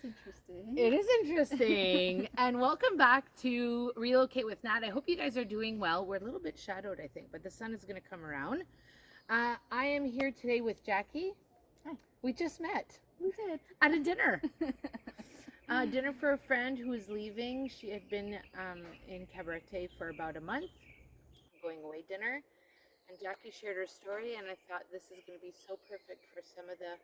interesting. It is interesting. And welcome back to Relocate with Nat. I hope you guys are doing well. We're a little bit shadowed, I think, but the sun is going to come around. I am here today with Jackie. Hi. We just met. We did. At a dinner. Dinner for a friend who is leaving. She had been in Cabarete for about a month. Going away dinner. And Jackie shared her story, and I thought this is going to be so perfect for some of the,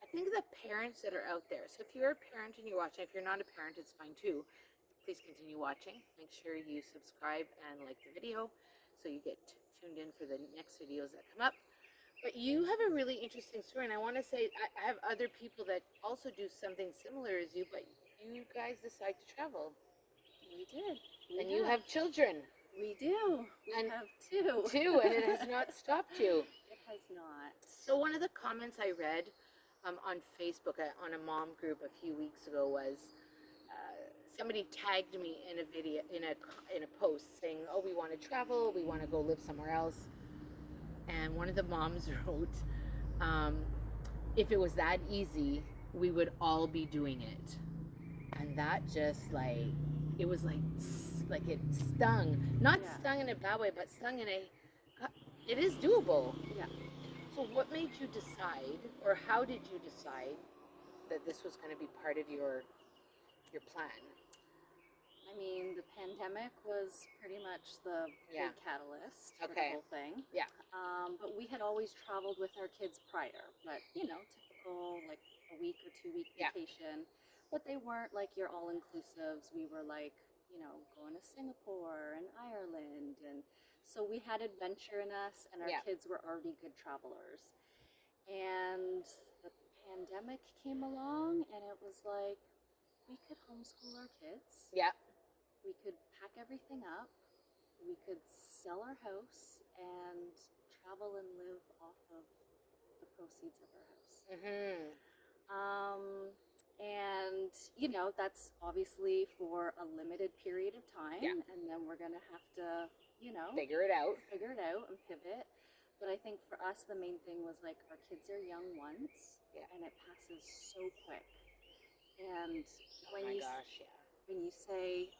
I think, the parents that are out there. So if you're a parent and you're watching, if you're not a parent, it's fine too. Please continue watching. Make sure you subscribe and like the video so you get tuned in for the next videos that come up. But you have a really interesting story, and I want to say I have other people that also do something similar as you, but you guys decide to travel. We did. And you have children. We do. We have two. Two, and it has not stopped you. It has not. So one of the comments I read on Facebook on a mom group a few weeks ago was somebody tagged me in a video in a post saying, "Oh, we want to travel. We want to go live somewhere else." And one of the moms wrote, "If it was that easy, we would all be doing it." And that just it was like it stung. Not stung in a bad way, but stung in it is doable. Yeah. So what made you decide, or how did you decide that this was going to be part of your plan? I mean, the pandemic was pretty much the big catalyst for the whole thing. Yeah. But we had always traveled with our kids prior, but typical like a week or 2 week vacation. But they weren't like your all-inclusives. We were like, going to Singapore and Ireland. And so we had adventure in us, and our kids were already good travelers. And the pandemic came along, and it was like, we could homeschool our kids. Yeah. We could pack everything up. We could sell our house and travel and live off of the proceeds of our house. Mm-hmm. And, that's obviously for a limited period of time. Yeah. And then we're going to have to, figure it out and pivot. But I think for us, the main thing was like our kids are young once, and it passes so quick. And when you say,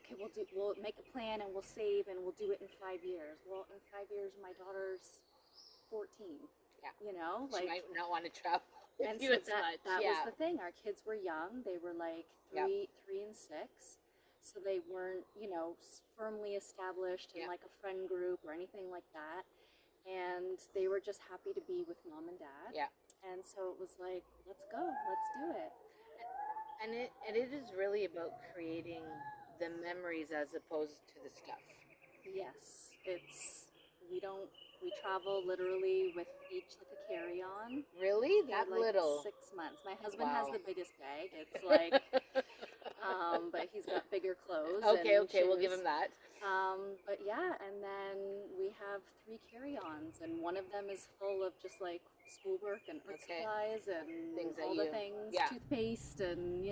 okay, we'll make a plan and we'll save and we'll do it in 5 years. Well, in 5 years, my daughter's 14. Yeah. She might not want to travel. And so that was the thing. Our kids were young. They were like three and 6. So they weren't, firmly established in like a friend group or anything like that. And they were just happy to be with mom and dad. Yeah. And so it was like, let's go, let's do it. And it is really about creating the memories as opposed to the stuff. Yes. We travel literally with each like a carry-on. Really? That like little? 6 months. My husband has the biggest bag. It's like, but he's got bigger clothes. Okay, we'll give him that. But yeah, and then we have 3 carry-ons, and one of them is full of just like schoolwork and art supplies and things all the things, toothpaste and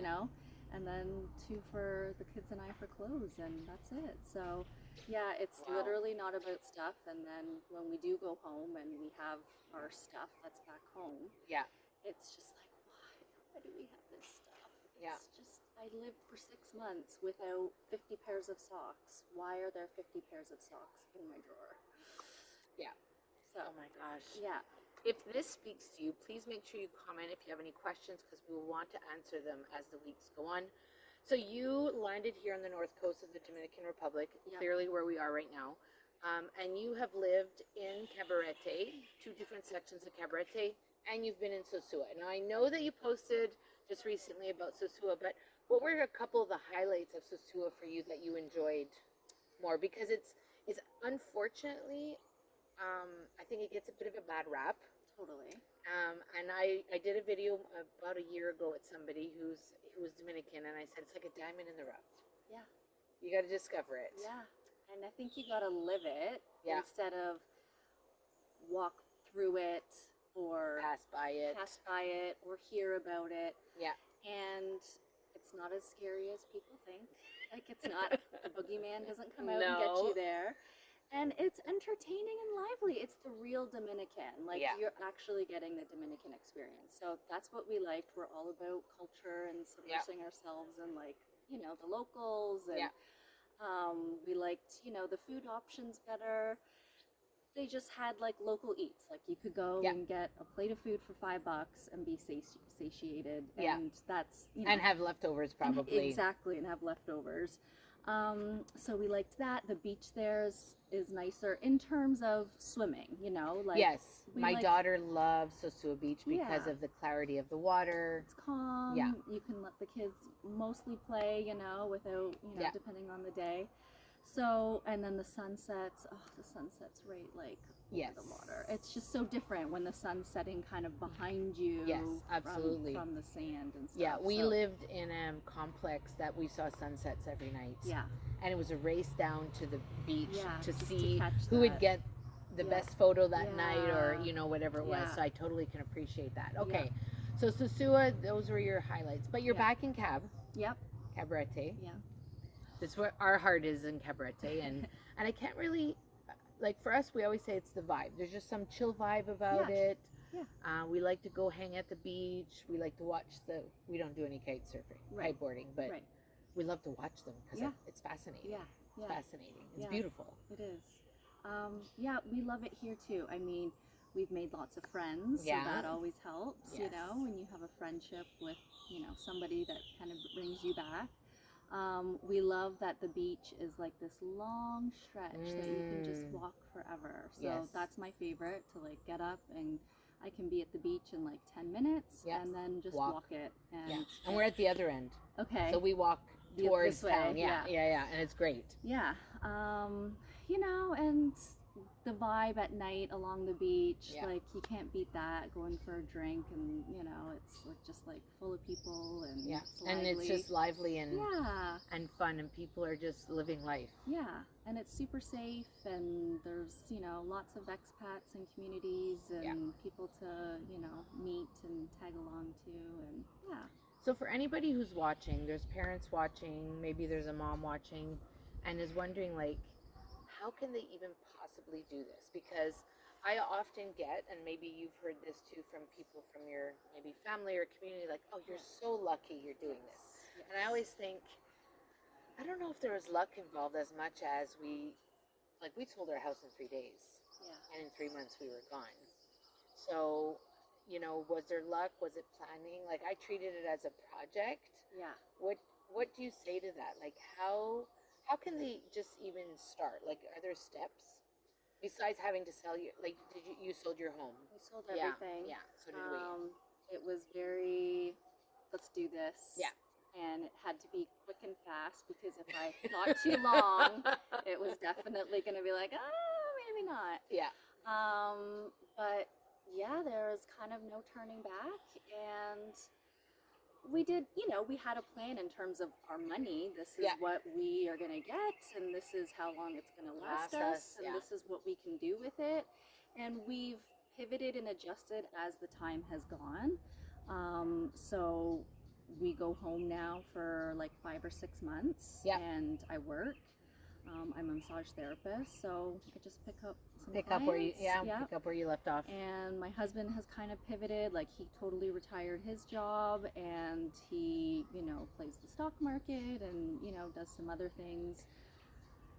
and then 2 for the kids and I for clothes, and that's it. So yeah, it's literally not about stuff. And then when we do go home and we have our stuff that's back home, it's just like, why do we have this stuff? It's just, I lived for 6 months without 50 pairs of socks. Why are there 50 pairs of socks in my drawer? Yeah. So, oh my gosh. Yeah. If this speaks to you, please make sure you comment if you have any questions, because we will want to answer them as the weeks go on. So you landed here on the north coast of the Dominican Republic, clearly where we are right now. And you have lived in Cabarete, 2 different sections of Cabarete, and you've been in Sosua. Now I know that you posted just recently about Sosua, but what were a couple of the highlights of Sosua for you that you enjoyed more? Because it's unfortunately, I think it gets a bit of a bad rap. Totally. And I did a video about a year ago with somebody who was Dominican, and I said it's like a diamond in the rough. Yeah. You got to discover it. Yeah. And I think you got to live it instead of walk through it or pass by it or hear about it. Yeah. And it's not as scary as people think. Like, it's not, the boogeyman doesn't come out and get you there. And it's entertaining and lively. It's the real Dominican. Like Yeah. you're actually getting the Dominican experience. So that's what we liked. We're all about culture and Yeah. submersing ourselves in like, the locals and Yeah. we liked, the food options better. They just had like local eats. Like you could go Yeah. and get a plate of food for $5 and be satiated. Yeah. And that's, And have leftovers probably. Exactly, and have leftovers. So we liked that. The beach there is nicer in terms of swimming, like Yes, we my like- daughter loves Sosua Beach because Yeah. of the clarity of the water. it's calm. Yeah. You can let the kids mostly play, without, Yeah. depending on the day. So, and then the sunsets, the sunset's right like Yes. over the water. It's just so different when the sun's setting kind of behind you. Yes, absolutely. From the sand and stuff. Yeah, we So, lived in a complex that we saw sunsets every night. Yeah. And it was a race down to the beach Yeah, to just to see catch who would that. get the Yeah. best photo that night or, Yeah. whatever it was. Yeah. So I totally can appreciate that. Okay. So Sosua, those were your highlights. But you're Yeah. back in Yep. Cabarete. Yeah. That's where our heart is in Cabarete. And I can't really, like for us, we always say it's the vibe. There's just some chill vibe about Yeah. it. Yeah. We like to go hang at the beach. We like to watch we don't do any kite surfing, Right. kiteboarding, but Right. we love to watch them because Yeah. it's fascinating. Yeah. It's Yeah. fascinating. It's Yeah. beautiful. It is. Yeah, we love it here too. I mean, we've made lots of friends, Yeah. so that always helps, Yes. when you have a friendship with, somebody that kind of brings you back. We love that the beach is like this long stretch that you can just walk forever. So Yes. that's my favorite, to like get up and I can be at the beach in like 10 minutes Yeah. and then just Walk. walk it. And Yeah. And we're at the other end. okay. So we walk The- towards this way, town. yeah. Yeah. And it's great. Yeah. And the vibe at night along the beach, Yeah. like you can't beat that, going for a drink and, it's like just like full of people and Yeah. it's And it's lively. just lively and Yeah. and fun and people are just living life. Yeah. And it's super safe and there's, lots of expats and communities and Yeah. people to, meet and tag along to and yeah. So for anybody who's watching, there's parents watching, maybe there's a mom watching and is wondering like, how can they even possibly do this? Because I often get, and maybe you've heard this too from people from your maybe family or community, like, oh, you're so lucky you're doing this. Yes. And I always think, I don't know if there was luck involved as much as we sold our house in 3 days. Yeah. And in 3 months we were gone. So, was there luck? Was it planning? Like I treated it as a project. Yeah. What do you say to that? Like how can they just even start? Like are there steps besides having to sell your you sold your home? We sold Yeah, everything. yeah, so did we. It was very, let's do this. Yeah. And it had to be quick and fast because if I thought too long, it was definitely going to be like, maybe not. Yeah. But yeah, there was kind of no turning back. And we did, we had a plan in terms of our money. This is Yeah. what we are going to get, and this is how long it's going to last us, and yeah. this is what we can do with it. And we've pivoted and adjusted as the time has gone. So we go home now for like 5 or 6 months, Yeah. and I work. I'm a massage therapist, so I just pick up some Pick up where you clients. Yep. pick up where you left off. And my husband has kind of pivoted, like he totally retired his job and he, plays the stock market and, does some other things.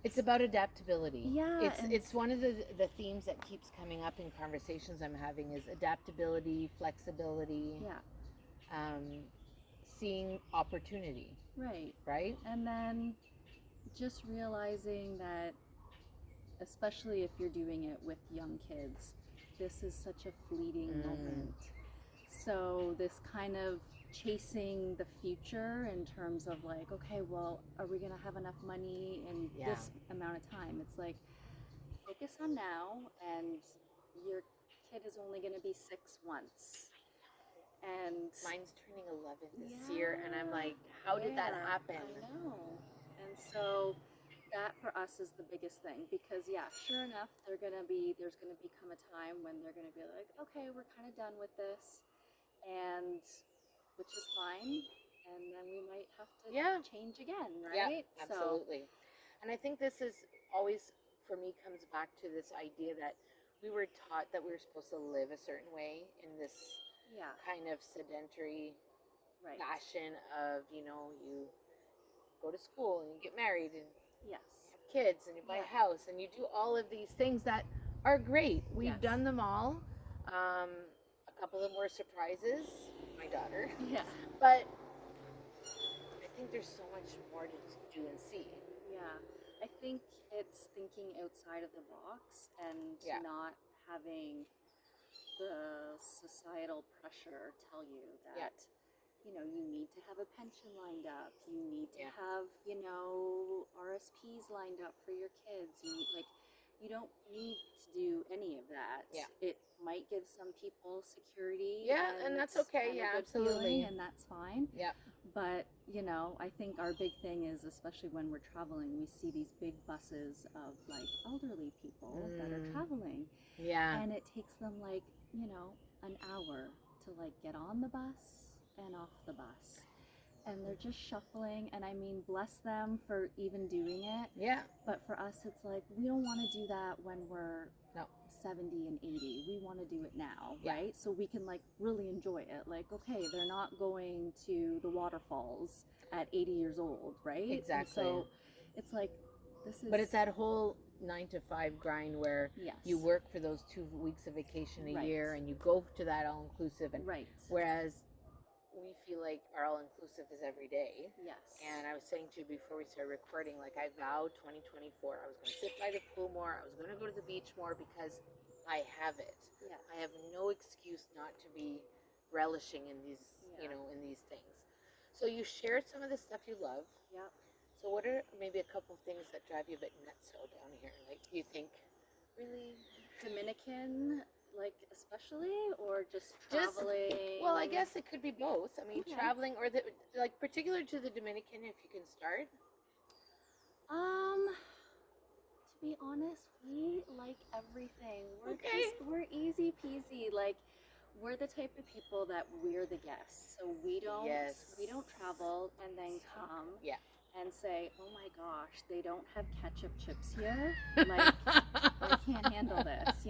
It's about adaptability. Yeah, and- It's one of the themes that keeps coming up in conversations I'm having is adaptability, flexibility, Yeah, seeing opportunity, right. right? And then just realizing that, especially if you're doing it with young kids, this is such a fleeting moment. So this kind of chasing the future in terms of like, okay, well, are we gonna have enough money in Yeah. this amount of time? It's like, focus on now, and your kid is only gonna be 6 once. And Mine's turning 11 this year, and I'm like, how did that yeah, happen? I know. And so that for us is the biggest thing because yeah, sure enough, there's gonna become a time when they're gonna be like, okay, we're kind of done with this, and which is fine, and then we might have to Yeah. change again, Yeah, right? absolutely. And I think this is always for me comes back to this idea that we were taught that we were supposed to live a certain way in this Yeah. kind of sedentary Right. fashion of, you go to school and you get married and Yes. have kids and you buy a house and you do all of these things that are great. We've done them all. A couple of them were surprises, my daughter. Yeah. But I think there's so much more to do and see. Yeah. I think it's thinking outside of the box and not having the societal pressure tell you that you need to have a pension lined up, you need to have RSPs lined up for your kids. You don't need to do any of that. It might give some people security, and that's okay. and a good absolutely, feeling, and that's fine. But I think our big thing is, especially when we're traveling, we see these big buses of like elderly people that are traveling, and it takes them like an hour to like get on the bus and off the bus, and they're just shuffling. And I mean, bless them for even doing it. But for us, it's like we don't want to do that when we're 70 and 80. We want to do it now, right? So we can like really enjoy it. Like, okay, they're not going to the waterfalls at 80 years old, right? Exactly. And so it's like this is. But it's that whole 9 to 5 grind where you work for those 2 weeks of vacation a year and you go to that all inclusive, and whereas we feel like our all inclusive is every day. And I was saying to you before we started recording, like I vowed 2024 I was going to sit by the pool more, I was going to go to the beach more, because I have it. I have no excuse not to be relishing in these, in these things. So you shared some of the stuff you love. So what are maybe a couple things that drive you a bit nutso down here? Like, do you think really Dominican, like especially, or just traveling? Well, I guess it could be both. I mean, traveling, or like particular to the Dominican, if you can start. To be honest, we like everything. We're easy peasy. Like, we're the type of people that we're the guests. So we don't travel and then come and say, oh my gosh, they don't have ketchup chips here. Like, I can't handle this,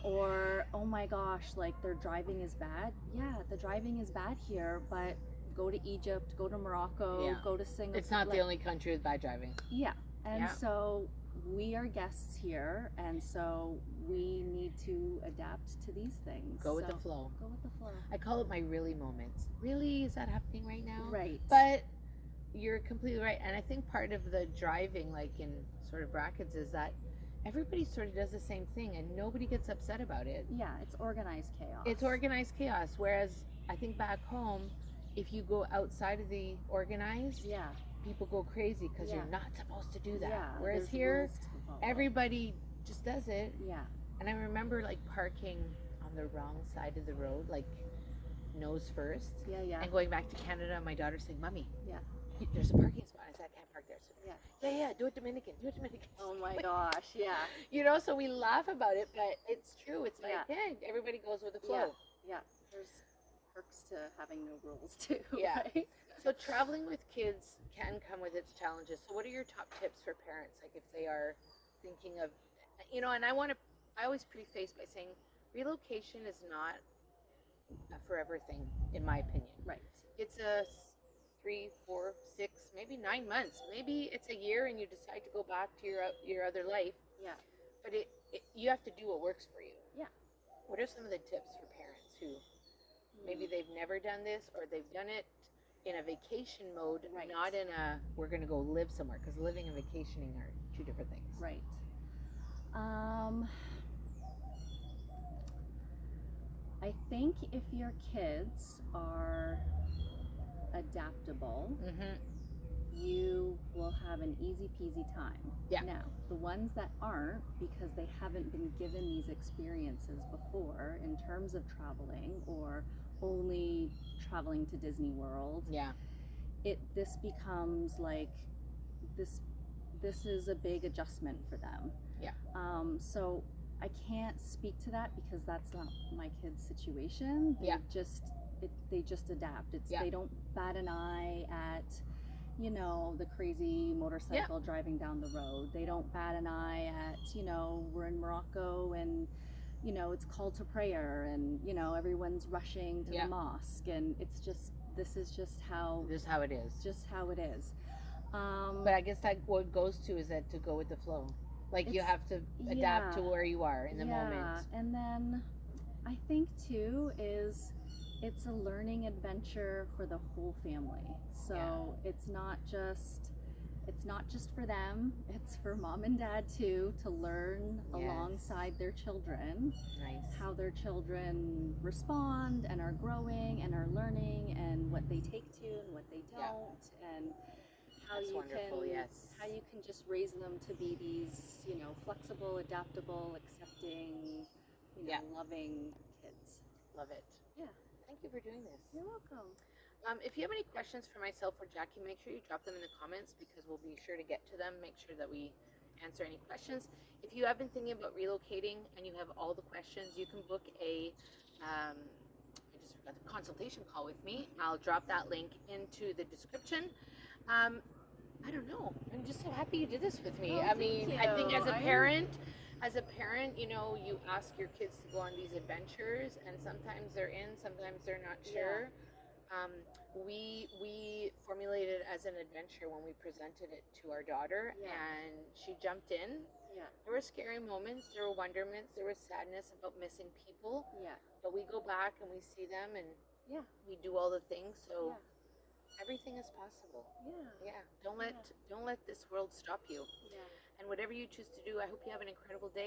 or oh my gosh, like their driving is bad. Yeah, the driving is bad here, but go to Egypt, go to Morocco, go to Singapore. It's not the only country with bad driving. And so we are guests here, and so we need to adapt to these things. Go with the flow. Go with the flow. I call it my really moments. Really? Is that happening right now? Right. But you're completely right. And I think part of the driving, like in sort of brackets, is that everybody sort of does the same thing and nobody gets upset about it. Yeah, it's organized chaos. It's organized chaos. Whereas I think back home, if you go outside of the organized, people go crazy because you're not supposed to do that. Whereas here, everybody just does it. And I remember like parking on the wrong side of the road, like nose first. And going back to Canada, my daughter saying, "Mommy, there's a parking spot." I said, "I can't park there." So, do it Dominican. Oh my gosh, so we laugh about it, but it's true. It's like, everybody goes with the flow. There's perks to having no rules too. Right? So traveling with kids can come with its challenges. So what are your top tips for parents? Like if they are thinking of, and I always preface by saying relocation is not a forever thing, in my opinion. Right. It's a 3, 4, 6, maybe 9 months. Maybe it's a year and you decide to go back to your other life. But you have to do what works for you. What are some of the tips for parents who maybe they've never done this, or they've done it in a vacation mode, not in a we're going to go live somewhere, because living and vacationing are two different things. Right. I think if your kids are adaptable, you will have an easy peasy time. Now, the ones that aren't, because they haven't been given these experiences before in terms of traveling, or only traveling to Disney World, this becomes like this is a big adjustment for them. So I can't speak to that because that's not my kids' situation. They just adapt. They don't bat an eye at you know, the crazy motorcycle driving down the road. They don't bat an eye at, you know, we're in Morocco and, you know, it's call to prayer and, you know, everyone's rushing to the mosque. And it's just, this is just how, This is how it is. just how it is. But I guess that what goes to is that to go with the flow. Like you have to adapt to where you are in the moment. And then I think too is it's a learning adventure for the whole family. So it's not just for them, it's for mom and dad too, to learn alongside their children how their children respond and are growing and are learning and what they take to and what they don't and how how you can just raise them to be these, you know, flexible, adaptable, accepting, you know, loving kids. Love it. Yeah. Thank you for doing this. You're welcome. If you have any questions for myself or Jackie, make sure you drop them in the comments because we'll be sure to get to them. Make sure that we answer any questions. If you have been thinking about relocating and you have all the questions, you can book a I just forgot the consultation call with me. I'll drop that link into the description. I don't know. I'm just so happy you did this with me. I mean, I think as a parent, you know, you ask your kids to go on these adventures, and sometimes they're in, sometimes they're not sure. We formulated it as an adventure when we presented it to our daughter, and she jumped in. There were scary moments, there were wonderments, there was sadness about missing people. But we go back and we see them, and we do all the things. So everything is possible. Don't let this world stop you. And whatever you choose to do, I hope you have an incredible day.